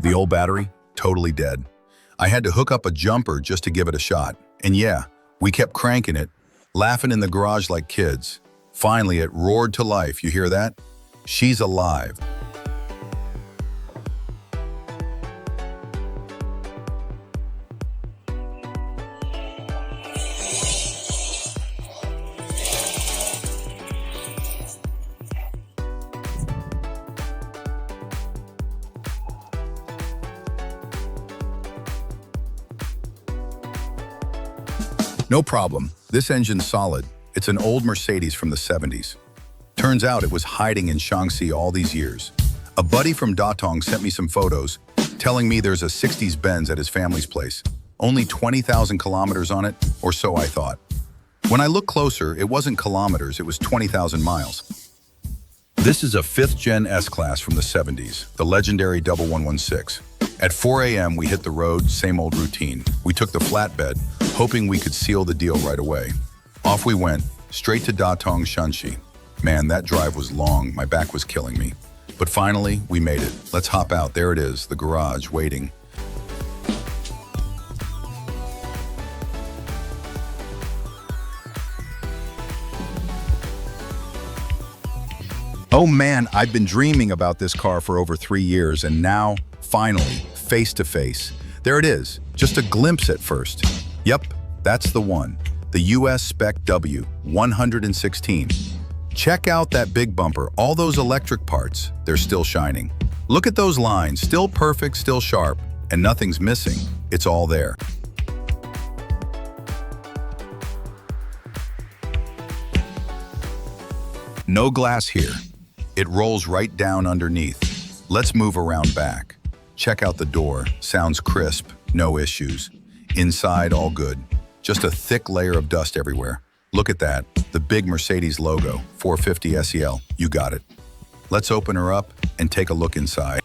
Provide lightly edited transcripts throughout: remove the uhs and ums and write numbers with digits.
The old battery, totally dead. I had to hook up a jumper just to give it a shot. And yeah, we kept cranking it, laughing in the garage like kids. Finally, it roared to life. You hear that? She's alive. No problem. This engine's solid. It's an old Mercedes from the 70s. Turns out it was hiding in Shaanxi all these years. A buddy from Datong sent me some photos, telling me there's a 60s Benz at his family's place. Only 20,000 kilometers on it, or so I thought. When I looked closer, it wasn't kilometers, it was 20,000 miles. This is a 5th Gen S-Class from the 70s, the legendary W116. At 4 a.m., we hit the road, same old routine. We took the flatbed, hoping we could seal the deal right away. Off we went, straight to Datong, Shaanxi. Man, that drive was long, my back was killing me. But finally, we made it. Let's hop out, there it is, the garage, waiting. Oh man, I've been dreaming about this car for over 3 years, and now, finally, face to face. There it is, just a glimpse at first. Yep, that's the one, the US spec W116. Check out that big bumper, all those electric parts, they're still shining. Look at those lines, still perfect, still sharp, and nothing's missing, it's all there. No glass here. It rolls right down underneath. Let's move around back. Check out the door, sounds crisp, no issues. Inside, all good. Just a thick layer of dust everywhere. Look at that, the big Mercedes logo, 450 SEL, you got it. Let's open her up and take a look inside.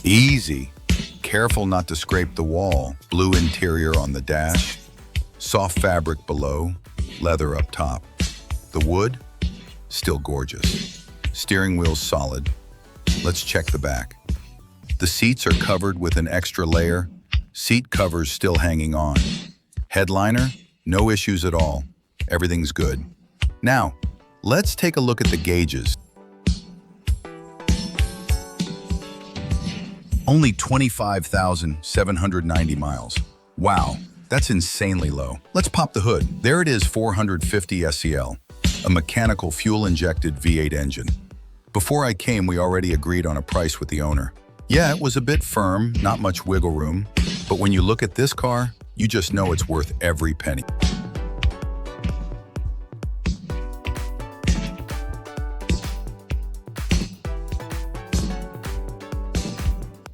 Easy. Careful not to scrape the wall. Blue interior on the dash. Soft fabric below. Leather up top. The wood? Still gorgeous. Steering wheel's solid. Let's check the back. The seats are covered with an extra layer. Seat covers still hanging on. Headliner? No issues at all. Everything's good. Now, let's take a look at the gauges. Only 25,790 miles. Wow, that's insanely low. Let's pop the hood. There it is, 450 SEL, a mechanical fuel-injected V8 engine. Before I came, we already agreed on a price with the owner. Yeah, it was a bit firm, not much wiggle room, but when you look at this car, you just know it's worth every penny.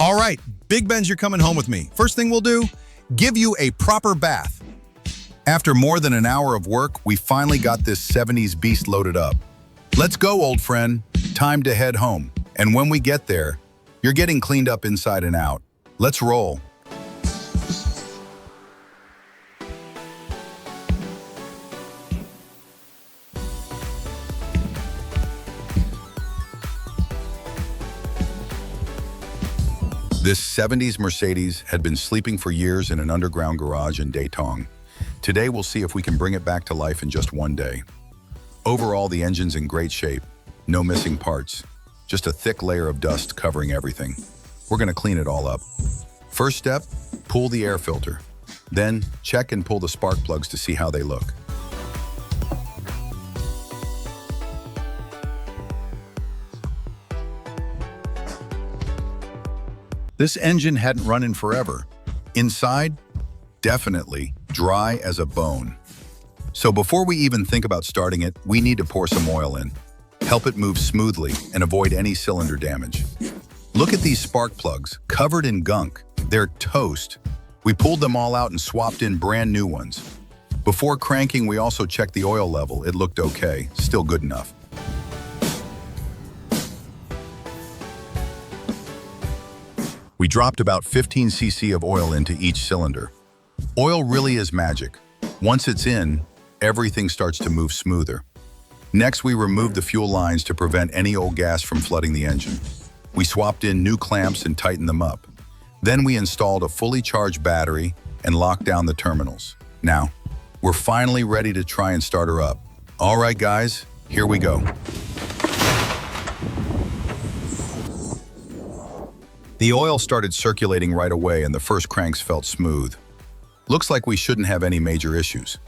All right, Big Benz, you're coming home with me. First thing we'll do, give you a proper bath. After more than an hour of work, we finally got this 70s beast loaded up. Let's go, old friend. Time to head home. And when we get there, you're getting cleaned up inside and out. Let's roll. This 70s Mercedes had been sleeping for years in an underground garage in Datong. Today we'll see if we can bring it back to life in just one day. Overall, the engine's in great shape. No missing parts. Just a thick layer of dust covering everything. We're gonna clean it all up. First step, pull the air filter. Then, check and pull the spark plugs to see how they look. This engine hadn't run in forever. Inside, definitely dry as a bone. So before we even think about starting it, we need to pour some oil in. Help it move smoothly and avoid any cylinder damage. Look at these spark plugs, covered in gunk. They're toast. We pulled them all out and swapped in brand new ones. Before cranking, we also checked the oil level. It looked okay, still good enough. We dropped about 15 cc of oil into each cylinder. Oil really is magic. Once it's in, everything starts to move smoother. Next, we removed the fuel lines to prevent any old gas from flooding the engine. We swapped in new clamps and tightened them up. Then we installed a fully charged battery and locked down the terminals. Now, we're finally ready to try and start her up. All right, guys, here we go. The oil started circulating right away and the first cranks felt smooth. Looks like we shouldn't have any major issues.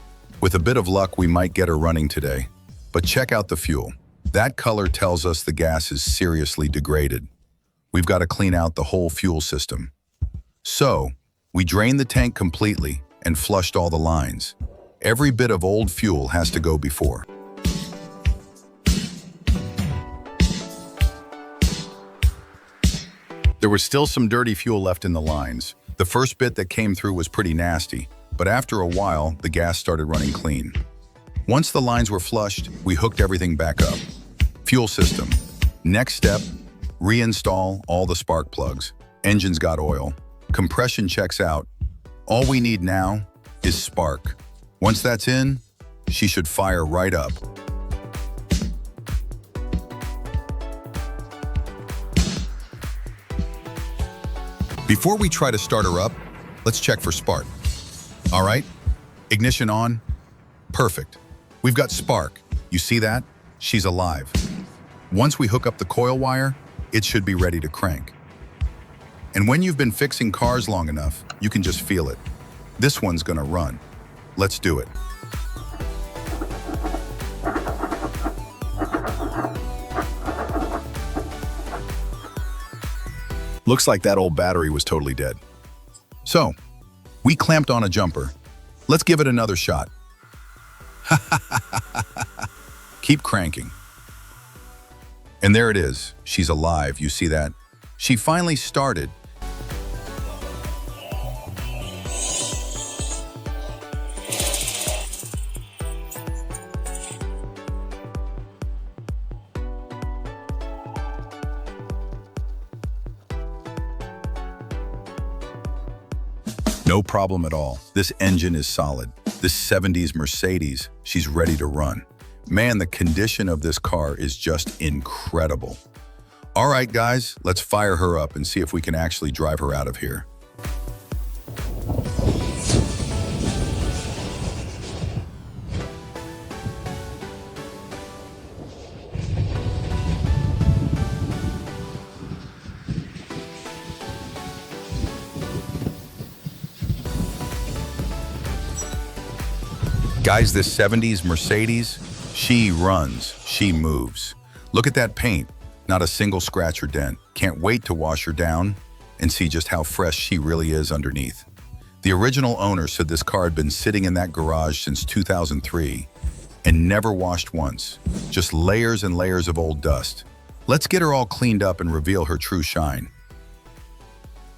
With a bit of luck, we might get her running today. But check out the fuel. That color tells us the gas is seriously degraded. We've got to clean out the whole fuel system. So, we drained the tank completely and flushed all the lines. Every bit of old fuel has to go before. There was still some dirty fuel left in the lines. The first bit that came through was pretty nasty, but after a while, the gas started running clean. Once the lines were flushed, we hooked everything back up. Fuel system. Next step, reinstall all the spark plugs. Engine's got oil. Compression checks out. All we need now is spark. Once that's in, she should fire right up. Before we try to start her up, let's check for spark. All right, ignition on. Perfect. We've got spark. You see that? She's alive. Once we hook up the coil wire, it should be ready to crank. And when you've been fixing cars long enough, you can just feel it. This one's gonna run. Let's do it. Looks like that old battery was totally dead. So, we clamped on a jumper. Let's give it another shot. Keep cranking. And there it is. She's alive. You see that? She finally started. No problem at all. This engine is solid. This 70s Mercedes, she's ready to run. Man, the condition of this car is just incredible. All right, guys, let's fire her up and see if we can actually drive her out of here. Guys, this 70s Mercedes, she runs, she moves. Look at that paint, not a single scratch or dent. Can't wait to wash her down and see just how fresh she really is underneath. The original owner said this car had been sitting in that garage since 2003 and never washed once, just layers and layers of old dust. Let's get her all cleaned up and reveal her true shine.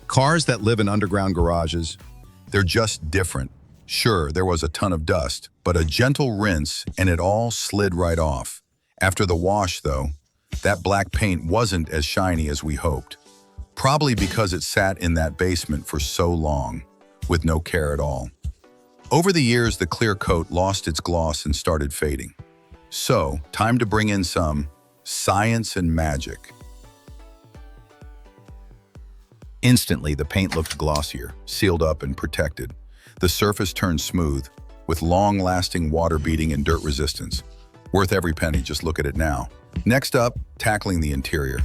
Cars that live in underground garages, they're just different. Sure, there was a ton of dust, but a gentle rinse and it all slid right off. After the wash, though, that black paint wasn't as shiny as we hoped. Probably because it sat in that basement for so long, with no care at all. Over the years, the clear coat lost its gloss and started fading. So, time to bring in some science and magic. Instantly, the paint looked glossier, sealed up and protected. The surface turned smooth, with long-lasting water beating and dirt resistance. Worth every penny, just look at it now. Next up, tackling the interior.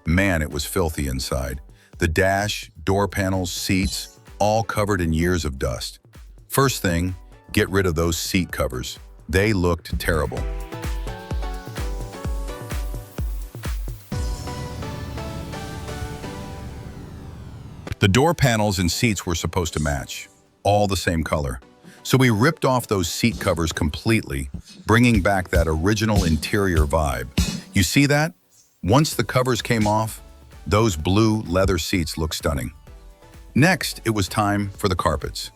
Man, it was filthy inside. The dash, door panels, seats, all covered in years of dust. First thing, get rid of those seat covers. They looked terrible. The door panels and seats were supposed to match, all the same color. So we ripped off those seat covers completely, bringing back that original interior vibe. You see that? Once the covers came off, those blue leather seats look stunning. Next, it was time for the carpets.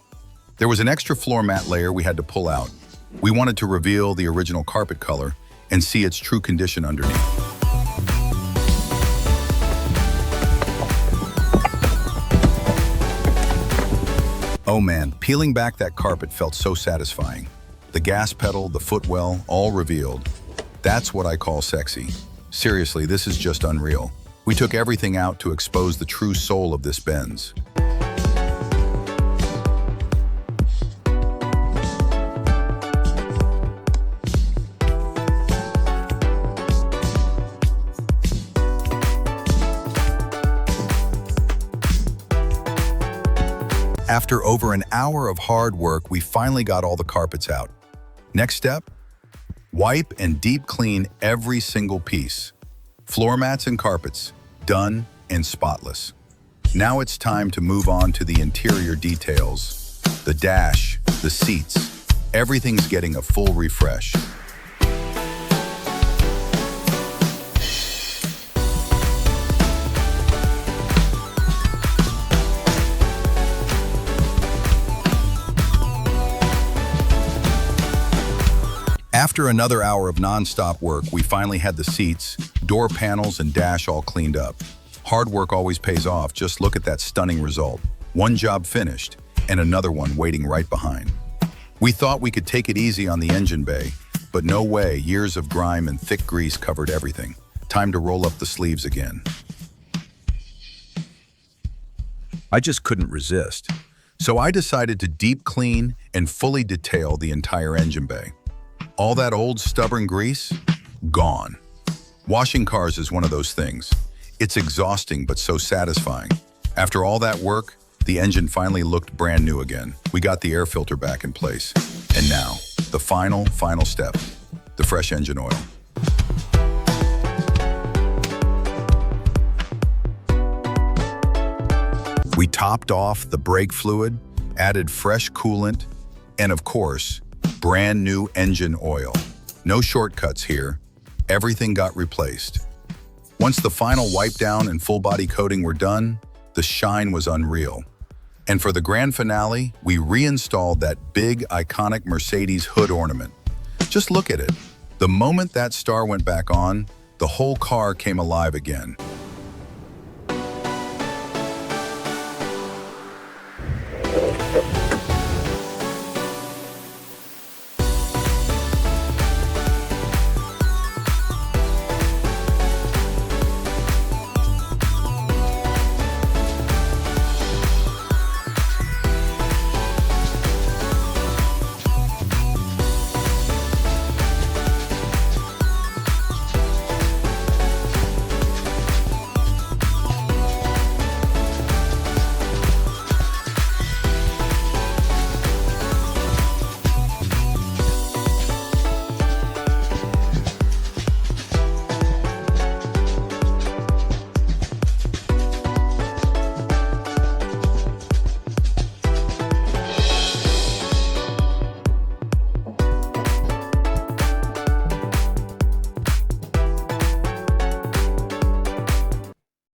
There was an extra floor mat layer we had to pull out. We wanted to reveal the original carpet color and see its true condition underneath. Oh man, peeling back that carpet felt so satisfying. The gas pedal, the footwell, all revealed. That's what I call sexy. Seriously, this is just unreal. We took everything out to expose the true soul of this Benz. After over an hour of hard work, we finally got all the carpets out. Next step? Wipe and deep clean every single piece. Floor mats and carpets, done and spotless. Now it's time to move on to the interior details. The dash, the seats, everything's getting a full refresh. After another hour of non-stop work, we finally had the seats, door panels, and dash all cleaned up. Hard work always pays off. Just look at that stunning result. One job finished, and another one waiting right behind. We thought we could take it easy on the engine bay, but no way. Years of grime and thick grease covered everything. Time to roll up the sleeves again. I just couldn't resist. So I decided to deep clean and fully detail the entire engine bay. All that old stubborn grease, gone. Washing cars is one of those things. It's exhausting but so satisfying. After all that work, the engine finally looked brand new again. We got the air filter back in place. And now, the final step, the fresh engine oil. We topped off the brake fluid, added fresh coolant, and of course, brand new engine oil. No shortcuts here. Everything got replaced. Once the final wipe down and full body coating were done, the shine was unreal. And for the grand finale, we reinstalled that big, iconic Mercedes hood ornament. Just look at it. The moment that star went back on, the whole car came alive again.